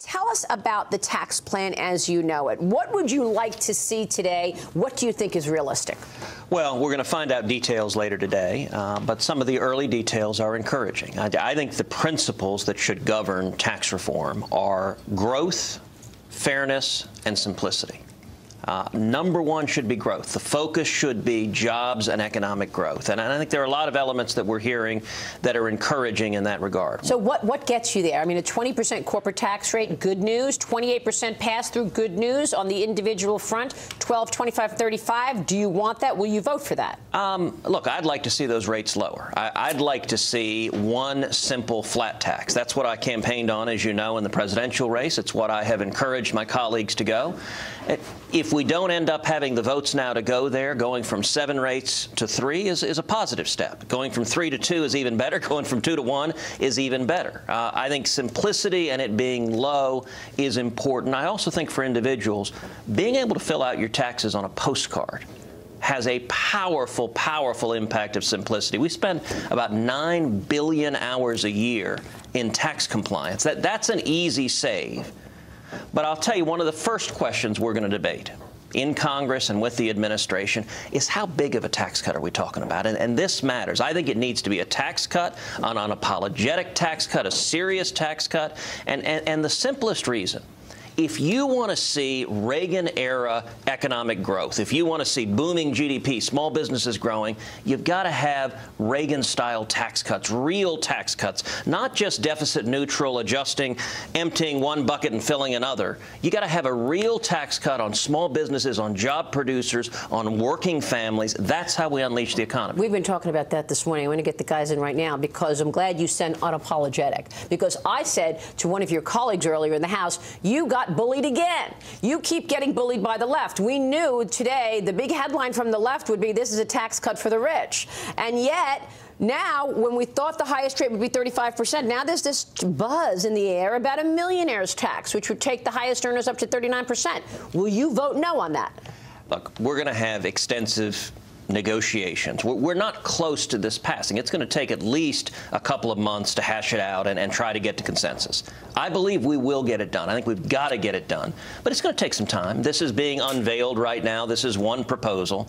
Tell us about the tax plan as you know it. What would you like to see today? What do you think is realistic? Well, we're going to find out details later today, but some of the early details are encouraging. I think the principles that should govern tax reform are growth, fairness, and simplicity. Number one should be growth. The focus should be jobs and economic growth. And I think there are a lot of elements that we're hearing that are encouraging in that regard. So what gets you there? I mean, a 20% corporate tax rate, good news. 28% pass-through, good news. On the individual front, 12, 25, 35. Do you want that? Will you vote for that? Look, I'd like to see those rates lower. I'd like to see one simple flat tax. That's what I campaigned on, as you know, in the presidential race. It's what I have encouraged my colleagues to go. If we don't end up having the votes now to go there, going from 7 rates to 3 is a positive step. Going from 3 to 2 is even better. Going from 2 to 1 is even better. I think simplicity and it being low is important. I also think for individuals, being able to fill out your taxes on a postcard has a powerful, powerful impact of simplicity. We spend about 9 billion hours a year in tax compliance. That's an easy save. But I'll tell you, one of the first questions we're going to debate in Congress and with the administration is how big of a tax cut are we talking about? And this matters. I think it needs to be a tax cut, an unapologetic tax cut, a serious tax cut. And the simplest reason, if you want to see Reagan-era economic growth, if you want to see booming GDP, small businesses growing, you've got to have Reagan-style tax cuts, real tax cuts, not just deficit neutral, adjusting, emptying one bucket and filling another. You got to have a real tax cut on small businesses, on job producers, on working families. That's how we unleash the economy. We've been talking about that this morning. I want to get the guys in right now because I'm glad you said unapologetic. Because I said to one of your colleagues earlier in the House, you got bullied again. You keep getting bullied by the left. We knew today the big headline from the left would be this is a tax cut for the rich. And yet, now, when we thought the highest rate would be 35%, now there's this buzz in the air about a millionaire's tax, which would take the highest earners up to 39%. Will you vote no on that? Look, we're going to have extensive negotiations. We're not close to this passing. It's going to take at least a couple of months to hash it out and try to get to consensus. I believe we will get it done. I think we've got to get it done. But it's going to take some time. This is being unveiled right now. This is one proposal.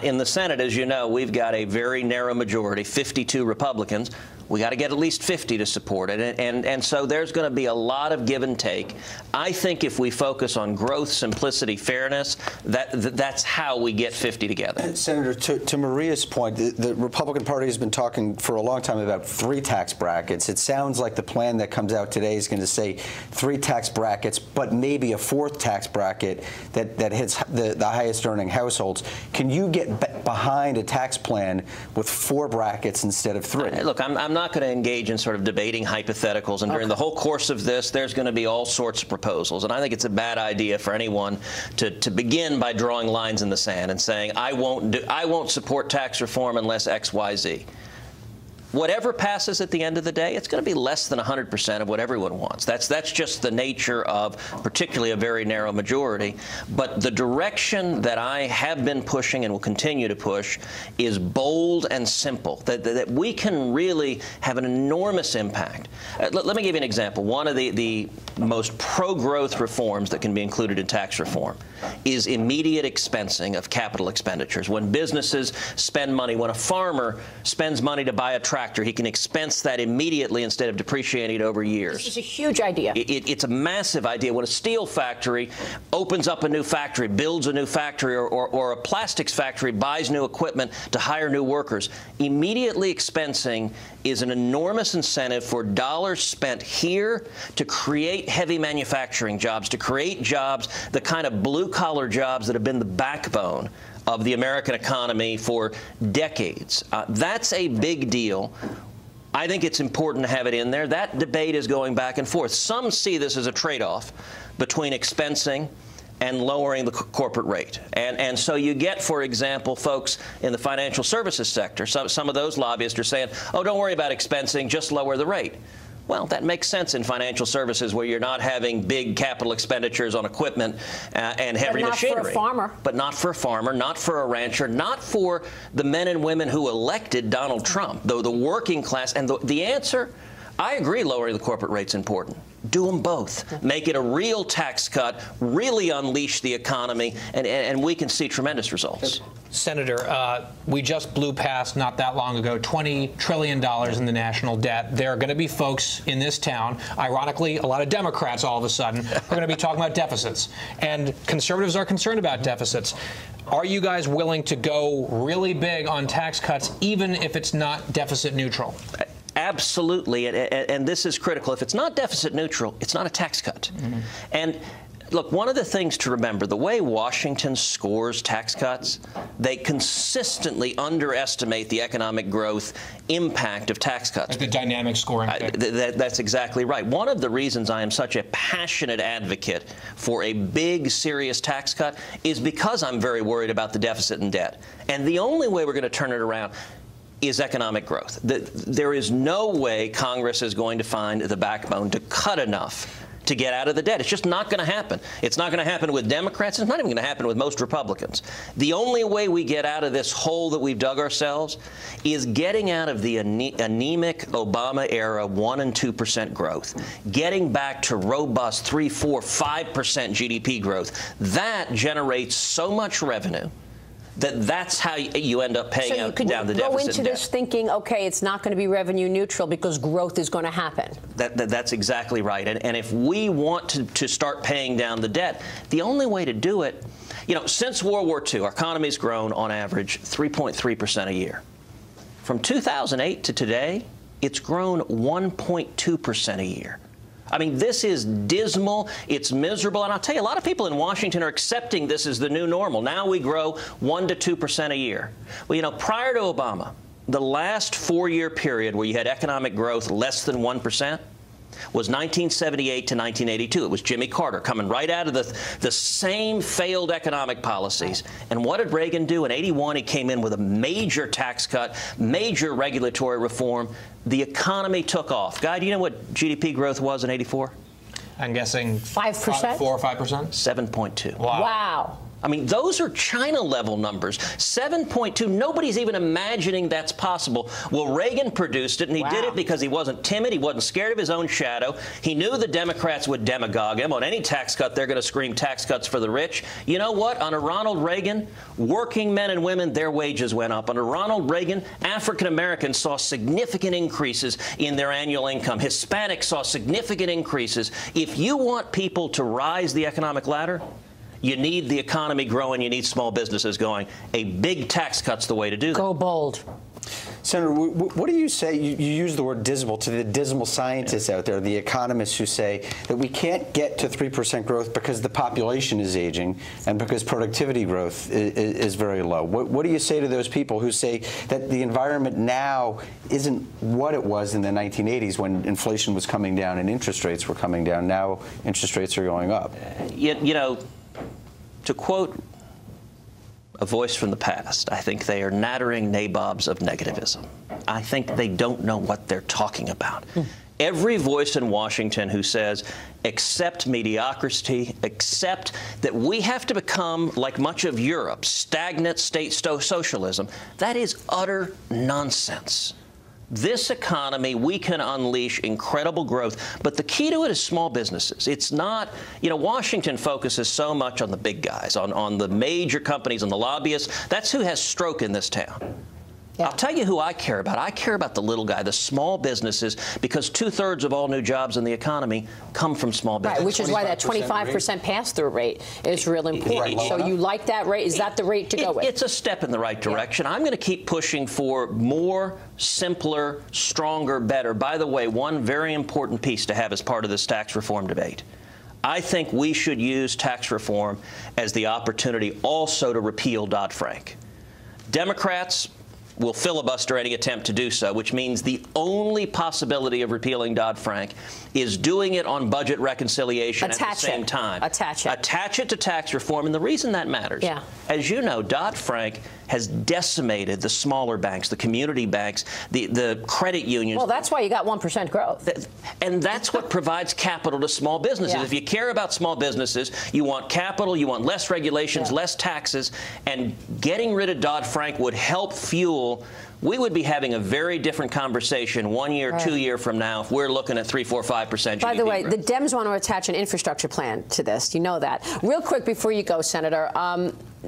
In the Senate, as you know, we've got a very narrow majority, 52 Republicans. We got to get at least 50 to support it. And so there's going to be a lot of give and take. I think if we focus on growth, simplicity, fairness, that's how we get 50 together. And Senator, to Maria's point, the Republican Party has been talking for a long time about 3 tax brackets. It sounds like the plan that comes out today is going to say 3 tax brackets, but maybe a 4th tax bracket that hits the highest earning households. Can you get behind a tax plan with 4 brackets instead of 3? Look, I'm not going to engage in sort of debating hypotheticals, and during the whole course of this, there's going to be all sorts of proposals, and I think it's a bad idea for anyone to begin by drawing lines in the sand and saying, I won't support tax reform unless X, Y, Z. Whatever passes at the end of the day, it's going to be less than 100% of what everyone wants. That's just the nature of particularly a very narrow majority. But the direction that I have been pushing and will continue to push is bold and simple, that we can really have an enormous impact. Let me give you an example. One of the most pro-growth reforms that can be included in tax reform is immediate expensing of capital expenditures. When businesses spend money, when a farmer spends money to buy a tractor, he can expense that immediately instead of depreciating it over years. This is a huge idea. It's a massive idea. When a steel factory opens up a new factory, builds a new factory, or a plastics factory buys new equipment to hire new workers, immediately expensing is an enormous incentive for dollars spent here to create heavy manufacturing jobs, to create jobs, the kind of blue-collar jobs that have been the backbone of the American economy for decades. That's a big deal. I think it's important to have it in there. That debate is going back and forth. Some see this as a trade-off between expensing and lowering the corporate rate. And so you get, for example, folks in the financial services sector, some of those lobbyists are saying, oh, don't worry about expensing, just lower the rate. Well, that makes sense in financial services where you're not having big capital expenditures on equipment and heavy machinery. But not for a farmer. But not for a farmer, not for a rancher, not for the men and women who elected Donald Trump, though the working class. And the answer, I agree lowering the corporate rate's important. Do them both. Make it a real tax cut, really unleash the economy, and we can see tremendous results. Senator, we just blew past not that long ago $20 trillion in the national debt. There are going to be folks in this town, ironically, a lot of Democrats all of a sudden, are going to be talking about deficits. And conservatives are concerned about deficits. Are you guys willing to go really big on tax cuts, even if it's not deficit neutral? Absolutely, and this is critical. If it's not deficit neutral, it's not a tax cut. And look, one of the things to remember, the way Washington scores tax cuts, they consistently underestimate the economic growth impact of tax cuts. Like the dynamic scoring thing. That's exactly right. One of the reasons I am such a passionate advocate for a big, serious tax cut is because I'm very worried about the deficit and debt. And the only way we're going to turn it around is economic growth. There is no way Congress is going to find the backbone to cut enough to get out of the debt. It's just not going to happen. It's not going to happen with Democrats. It's not even going to happen with most Republicans. The only way we get out of this hole that we've dug ourselves is getting out of the anemic Obama era 1% and 2% growth, getting back to robust 3%, 4%, 5% GDP growth. That generates so much revenue that's how you end up paying down the deficit. So you could go into this thinking, okay, it's not going to be revenue neutral because growth is going to happen. That's exactly right. And if we want to start paying down the debt, the only way to do it, since World War II, our economy's grown on average 3.3% a year. From 2008 to today, it's grown 1.2% a year. I mean, this is dismal. It's miserable. And I'll tell you, a lot of people in Washington are accepting this as the new normal. Now we grow 1% to 2% a year. Well, prior to Obama, the last 4-year period where you had economic growth less than 1% was 1978 to 1982. It was Jimmy Carter coming right out of the same failed economic policies. And what did Reagan do? In 81, he came in with a major tax cut, major regulatory reform. The economy took off. Guy, do you know what GDP growth was in 84? I'm guessing 5%? 4 or 5%? 7.2. Wow. I mean, those are China-level numbers. 7.2, nobody's even imagining that's possible. Well, Reagan produced it, and he did it because he wasn't timid. He wasn't scared of his own shadow. He knew the Democrats would demagogue him. On any tax cut, they're going to scream tax cuts for the rich. You know what? Under Ronald Reagan, working men and women, their wages went up. Under Ronald Reagan, African Americans saw significant increases in their annual income. Hispanics saw significant increases. If you want people to rise the economic ladder, you need the economy growing. You need small businesses going. A big tax cut's the way to do that. Go bold. Senator, what do you say? You use the word dismal to the dismal scientists out there, the economists who say that we can't get to 3% growth because the population is aging and because productivity growth is very low. What do you say to those people who say that the environment now isn't what it was in the 1980s when inflation was coming down and interest rates were coming down? Now interest rates are going up. To quote a voice from the past, I think they are nattering nabobs of negativism. I think they don't know what they're talking about. Every voice in Washington who says, accept mediocrity, accept that we have to become, like much of Europe, stagnant state socialism, that is utter nonsense. This economy, we can unleash incredible growth, but the key to it is small businesses. It's not, Washington focuses so much on the big guys, on the major companies and the lobbyists. That's who has stroke in this town. Yeah. I'll tell you who I care about. I care about the little guy, the small businesses, because 2/3 of all new jobs in the economy come from small businesses. Right, which is why that 25% pass-through rate is real important. So you like that rate? Is that the rate to go with? It's a step in the right direction. Yeah. I'm going to keep pushing for more, simpler, stronger, better. By the way, one very important piece to have as part of this tax reform debate. I think we should use tax reform as the opportunity also to repeal Dodd-Frank. Democrats will filibuster any attempt to do so, which means the only possibility of repealing Dodd-Frank is doing it on budget reconciliation at the same time. Attach it. Attach it to tax reform. And the reason that matters, as you know, Dodd-Frank has decimated the smaller banks, the community banks, the credit unions. Well, that's why you got 1% growth. And that's what provides capital to small businesses. Yeah. If you care about small businesses, you want capital, you want less regulations, less taxes, and getting rid of Dodd-Frank would help fuel. We would be having a very different conversation 1 year, 2 years from now if we're looking at 3, 4, 5% GDP By the way, growth. the Dems want to attach an infrastructure plan to this. You know that. Real quick before you go, Senator,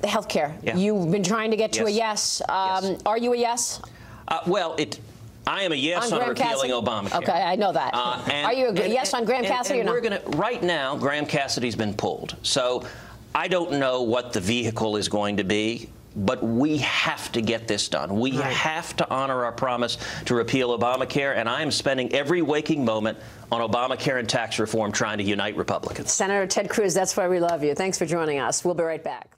health care. Yeah. You've been trying to get to a yes. Yes. Are you a yes? I am a yes on repealing Obamacare. Okay, I know that. Are you a yes on Graham Cassidy or not? Right now, Graham Cassidy's been pulled. So I don't know what the vehicle is going to be. But we have to get this done. We have to honor our promise to repeal Obamacare, and I am spending every waking moment on Obamacare and tax reform trying to unite Republicans. Senator Ted Cruz, that's why we love you. Thanks for joining us. We'll be right back.